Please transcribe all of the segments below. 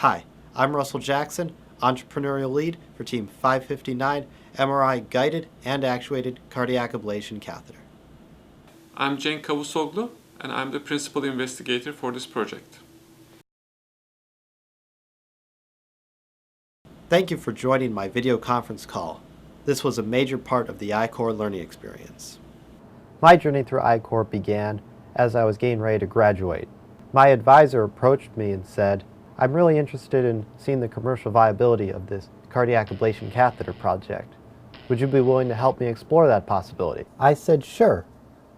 Hi, I'm Russell Jackson, Entrepreneurial Lead for Team 559 MRI Guided and Actuated Cardiac Ablation Catheter. I'm Cenk Kavusoglu, and I'm the principal investigator for this project. Thank you for joining my video conference call. This was a major part of the I-Corps learning experience. My journey through I-Corps began as I was getting ready to graduate. My advisor approached me and said, "I'm really interested in seeing the commercial viability of this cardiac ablation catheter project. Would you be willing to help me explore that possibility?" I said sure,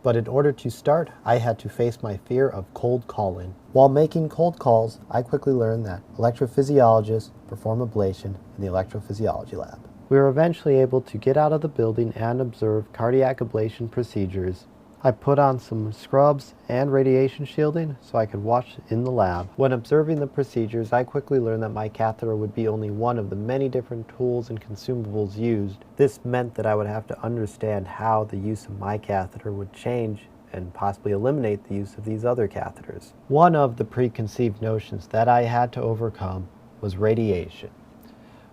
but in order to start, I had to face my fear of cold calling. While making cold calls, I quickly learned that electrophysiologists perform ablation in the electrophysiology lab. We were eventually able to get out of the building and observe cardiac ablation procedures. I put on some scrubs and radiation shielding so I could watch in the lab. When observing the procedures, I quickly learned that my catheter would be only one of the many different tools and consumables used. This meant that I would have to understand how the use of my catheter would change and possibly eliminate the use of these other catheters. One of the preconceived notions that I had to overcome was radiation.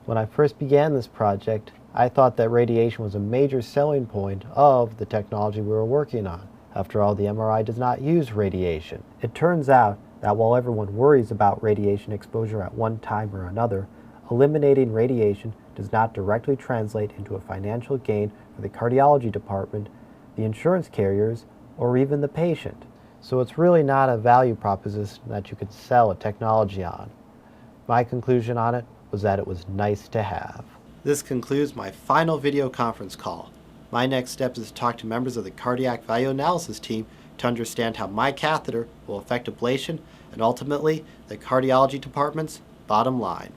When I first began this project, I thought that radiation was a major selling point of the technology we were working on. After all, the MRI does not use radiation. It turns out that while everyone worries about radiation exposure at one time or another, eliminating radiation does not directly translate into a financial gain for the cardiology department, the insurance carriers, or even the patient. So it's really not a value proposition that you could sell a technology on. My conclusion on it was that it was nice to have. This concludes my final video conference call. My next step is to talk to members of the cardiac value analysis team to understand how my catheter will affect ablation and ultimately the cardiology department's bottom line.